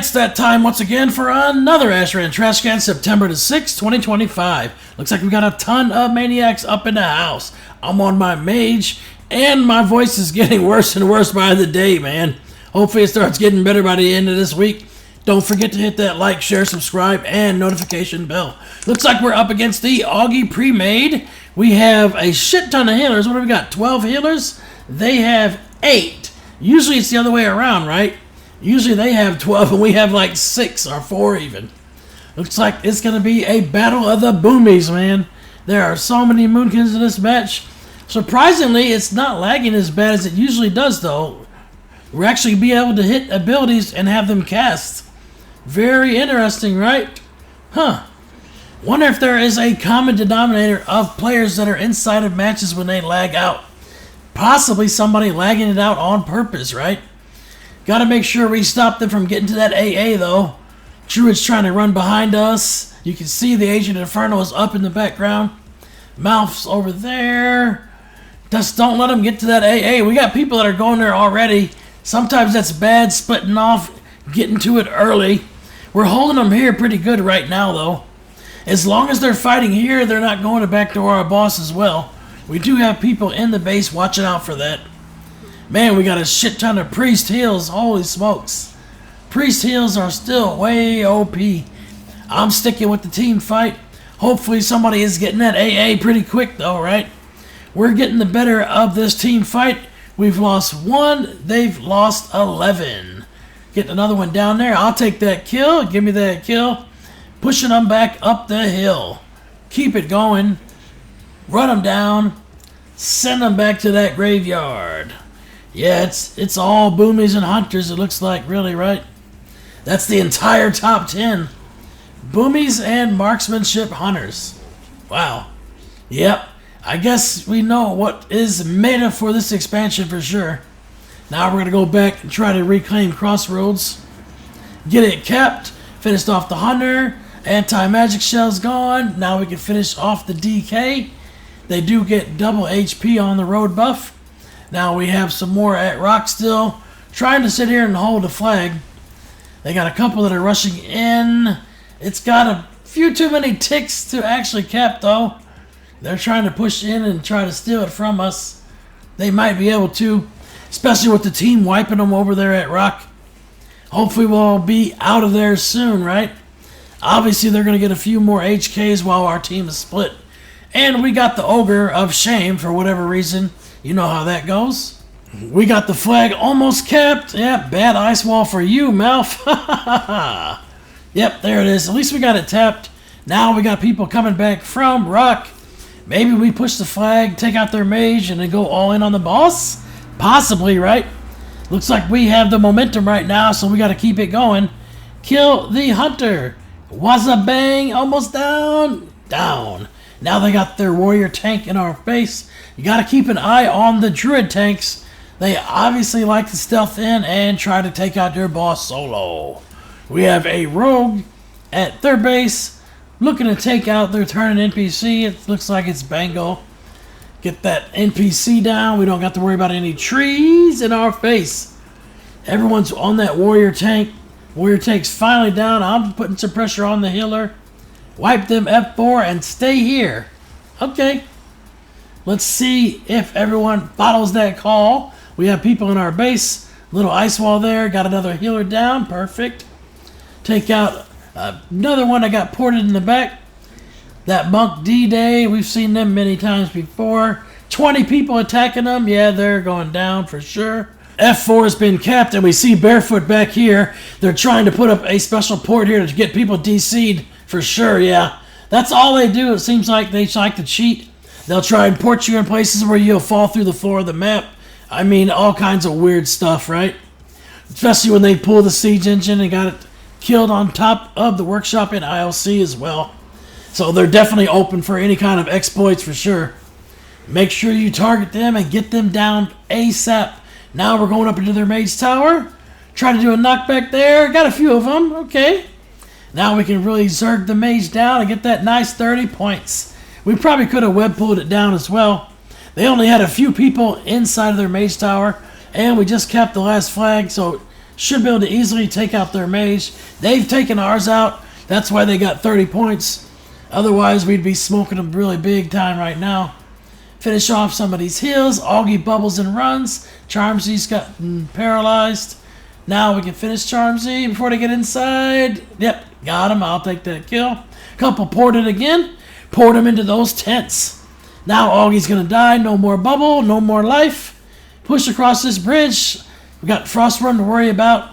It's that time once again for another Ashran Trash Can, September the 6th, 2025. Looks like we got a ton of maniacs up in the house. I'm on my mage, and my voice is getting worse and worse by the day, man. Hopefully it starts getting better by the end of this week. Don't forget to hit that like, share, subscribe, and notification bell. Looks like we're up against the AUGGY pre-made. We have a shit ton of healers. What do we got, 12 healers? They have 8. Usually it's the other way around, right? Usually they have 12 and we have like 6 or 4 even. Looks like it's going to be a battle of the boomies, man. There are so many moonkins in this match. Surprisingly, it's not lagging as bad as it usually does, though. We're actually be able to hit abilities and have them cast. Very interesting, right? Huh. Wonder if there is a common denominator of players that are inside of matches when they lag out. Possibly somebody lagging it out on purpose, right? Gotta make sure we stop them from getting to that AA, though. Druid's trying to run behind us. You can see the Agent Inferno is up in the background. Mouth's over there. Just don't let them get to that AA. We got people that are going there already. Sometimes that's bad, splitting off, getting to it early. We're holding them here pretty good right now, though. As long as they're fighting here, they're not going to backdoor our boss as well. We do have people in the base watching out for that. Man, we got a shit ton of priest heals. Holy smokes. Priest heals are still way OP. I'm sticking with the team fight. Hopefully somebody is getting that AA pretty quick though, right? We're getting the better of this team fight. We've lost 1. They've lost 11. Getting another one down there. I'll take that kill. Give me that kill. Pushing them back up the hill. Keep it going. Run them down. Send them back to that graveyard. Yeah, it's all boomies and hunters, it looks like, really, right? That's the entire top 10. Boomies and marksmanship hunters. Wow. Yep. I guess we know what is meta for this expansion for sure. Now we're going to go back and try to reclaim Crossroads. Get it kept. Finished off the hunter. Anti-magic shell's gone. Now we can finish off the DK. They do get double HP on the road buff. Now we have some more at rock still. Trying to sit here and hold the flag. They got a couple that are rushing in. It's got a few too many ticks to actually cap though. They're trying to push in and try to steal it from us. They might be able to. Especially with the team wiping them over there at rock. Hopefully we'll be out of there soon, right? Obviously they're going to get a few more HKs while our team is split. And we got the Ogre of Shame for whatever reason. You know how that goes. We got the flag almost capped. Yep, bad ice wall for you, Malf. Yep, there it is. At least we got it tapped. Now we got people coming back from rock. Maybe we push the flag, take out their mage, and then go all in on the boss? Possibly, right? Looks like we have the momentum right now, so we got to keep it going. Kill the hunter. Wazza bang, almost down. Down. Now they got their warrior tank in our face. You got to keep an eye on the druid tanks. They obviously like to stealth in and try to take out their boss solo. We have a rogue at their base looking to take out their turning NPC. It looks like it's Bango. Get that NPC down. We don't got to worry about any trees in our face. Everyone's on that warrior tank. Warrior tank's finally down. I'm putting some pressure on the healer. Wipe them F4 and stay here. Okay. Let's see if everyone follows that call. We have people in our base. Little ice wall there. Got another healer down. Perfect. Take out another one that got ported in the back. That Monk D-Day. We've seen them many times before. 20 people attacking them. Yeah, they're going down for sure. F4 has been capped, and we see Barefoot back here. They're trying to put up a special port here to get people DC'd for sure, yeah. That's all they do. It seems like they like to cheat. They'll try and port you in places where you'll fall through the floor of the map. I mean, all kinds of weird stuff, right? Especially when they pull the siege engine and got it killed on top of the workshop in ILC as well. So they're definitely open for any kind of exploits for sure. Make sure you target them and get them down ASAP. Now we're going up into their mage tower. Try to do a knockback there. Got a few of them. Okay. Now we can really zerg the mage down and get that nice 30 points. We probably could have web pulled it down as well. They only had a few people inside of their mage tower, and we just capped the last flag, so should be able to easily take out their mage. They've taken ours out. That's why they got 30 points. Otherwise, we'd be smoking them really big time right now. Finish off some of these heals. Auggy bubbles and runs. Charmsy's gotten paralyzed. Now we can finish Charmsy before they get inside. Yep, got him. I'll take that kill. Couple ported again. Poured him into those tents. Now Auggy's going to die. No more bubble. No more life. Push across this bridge. We got Frostworm to worry about.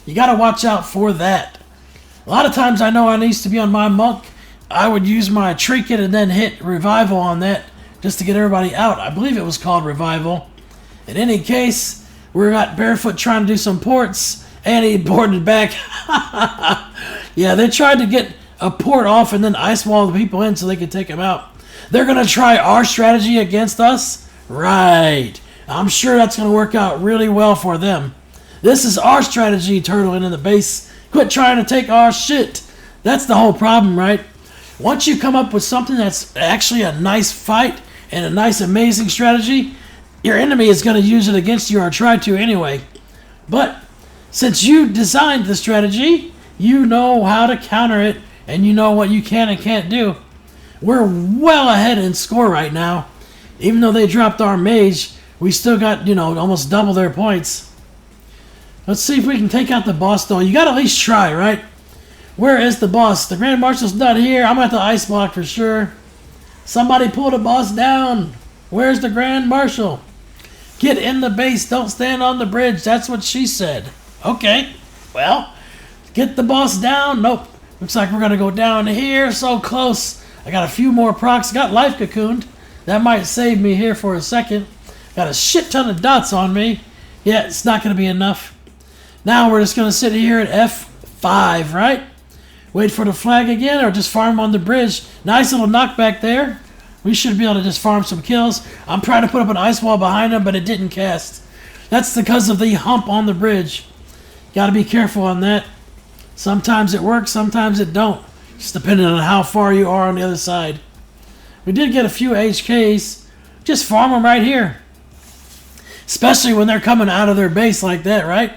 You got to watch out for that. A lot of times I know I needs to be on my monk. I would use my trinket and then hit revival on that just to get everybody out. I believe it was called revival. In any case, we got Barefoot trying to do some ports, and he boarded back. Yeah, they tried to get a port off and then ice wall the people in so they could take him out. They're going to try our strategy against us? Right. I'm sure that's going to work out really well for them. This is our strategy, turtling in the base. Quit trying to take our shit. That's the whole problem, right? Once you come up with something that's actually a nice fight and a nice, amazing strategy, your enemy is going to use it against you or try to anyway. But since you designed the strategy, you know how to counter it and you know what you can and can't do. We're well ahead in score right now. Even though they dropped our mage, we still got, almost double their points. Let's see if we can take out the boss, though. You got to at least try, right? Where is the boss? The Grand Marshal's not here. I'm at the ice block for sure. Somebody pull the boss down. Where's the Grand Marshal? Get in the base. Don't stand on the bridge. That's what she said. Okay. Well, get the boss down. Nope. Looks like we're going to go down here. So close. I got a few more procs. Got life cocooned. That might save me here for a second. Got a shit ton of dots on me. Yeah, it's not going to be enough. Now we're just going to sit here at F5, right? Wait for the flag again or just farm on the bridge. Nice little knockback there. We should be able to just farm some kills. I'm trying to put up an ice wall behind him, but it didn't cast. That's because of the hump on the bridge. Got to be careful on that. Sometimes it works, sometimes it don't. Just depending on how far you are on the other side. We did get a few HKs. Just farm them right here. Especially when they're coming out of their base like that, right?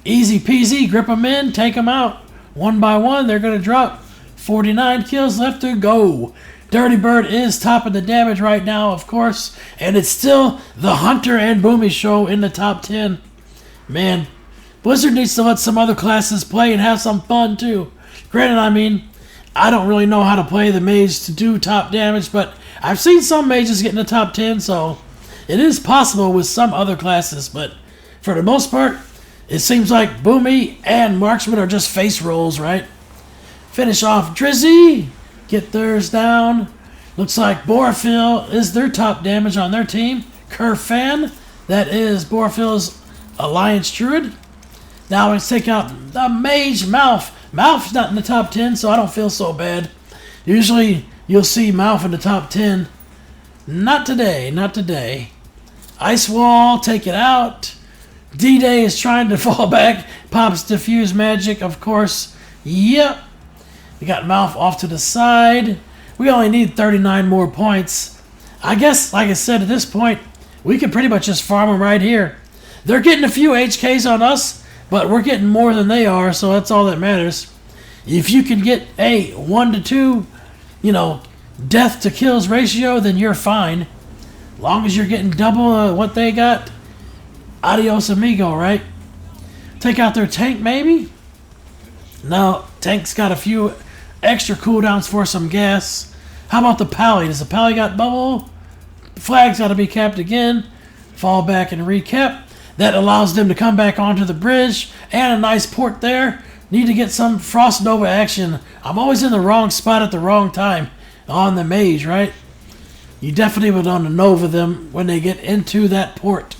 Easy peasy, grip them in, take them out. One by one, they're going to drop. 49 kills left to go. Dirty Bird is topping the damage right now, of course. And it's still the Hunter and Boomy show in the top 10. Man, Blizzard needs to let some other classes play and have some fun too. Granted, I don't really know how to play the mage to do top damage, but I've seen some mages get in the top 10, so it is possible with some other classes. But for the most part, it seems like Boomy and Marksman are just face rolls, right? Finish off Drizzy. Get theirs down. Looks like Borfil is their top damage on their team. Kerfan, that is Borfil's Alliance Druid. Now let's take out the Mage Mouth. Mouth's not in the top 10, so I don't feel so bad. Usually you'll see Mouth in the top 10. Not today, not today. Ice Wall, take it out. D-Day is trying to fall back. Pops Diffuse Magic, of course. Yep. We got Mouth off to the side. We only need 39 more points. I guess, like I said, at this point, we can pretty much just farm them right here. They're getting a few HKs on us, but we're getting more than they are, so that's all that matters. If you can get a 1 to 2, death to kills ratio, then you're fine. As long as you're getting double what they got, adios amigo, right? Take out their tank, maybe? No, tank's got a few extra cooldowns for some gas. How about the Pally? Does the Pally got bubble? Flag's got to be capped again. Fall back and recap. That allows them to come back onto the bridge. And a nice port there. Need to get some Frost Nova action. I'm always in the wrong spot at the wrong time on the mage, right? You definitely would want to Nova them when they get into that port.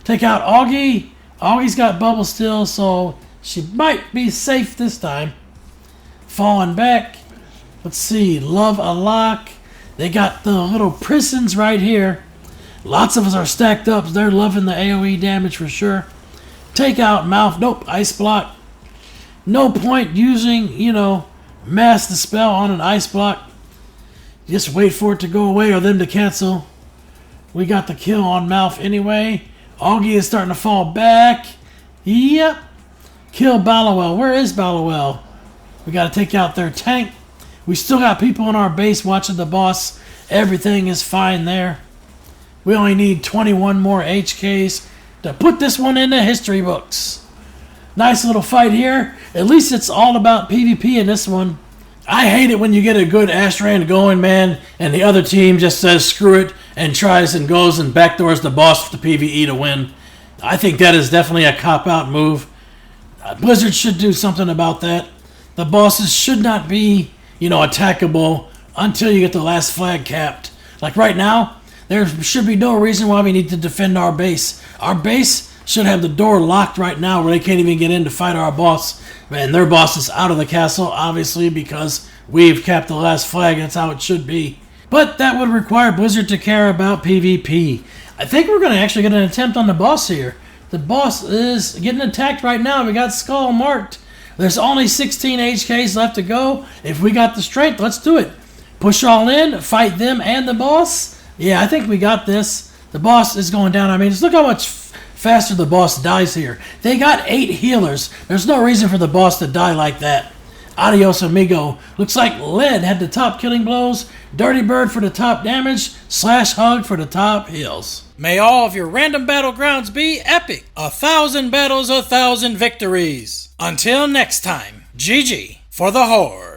Take out Auggy. Auggy's got bubble still, so she might be safe this time. Falling back. Let's see. Love a lock. They got the little prisons right here. Lots of us are stacked up. They're loving the AoE damage for sure. Take out Mouth. Nope. Ice block. No point using, Mass Dispel on an ice block. Just wait for it to go away or them to cancel. We got the kill on Mouth anyway. Auggy is starting to fall back. Yep. Kill Ballowell. Where is Ballowell? We got to take out their tank. We still got people in our base watching the boss. Everything is fine there. We only need 21 more HKs to put this one in the history books. Nice little fight here. At least it's all about PvP in this one. I hate it when you get a good Ashran going, man, and the other team just says screw it and tries and goes and backdoors the boss with the PvE to win. I think that is definitely a cop-out move. Blizzard should do something about that. The bosses should not be, attackable until you get the last flag capped. Like right now, there should be no reason why we need to defend our base. Our base should have the door locked right now where they can't even get in to fight our boss. And their boss is out of the castle, obviously, because we've capped the last flag. That's how it should be. But that would require Blizzard to care about PvP. I think we're going to actually get an attempt on the boss here. The boss is getting attacked right now. We got Skull marked. There's only 16 HKs left to go. If we got the strength, let's do it. Push all in, fight them and the boss. Yeah, I think we got this. The boss is going down. I mean, just look how much faster the boss dies here. They got 8 healers. There's no reason for the boss to die like that. Adios, amigo. Looks like Lead had the top killing blows, Dirty Bird for the top damage, Slash Hug for the top heals. May all of your random battlegrounds be epic. 1,000 battles, 1,000 victories. Until next time, GG for the Horde.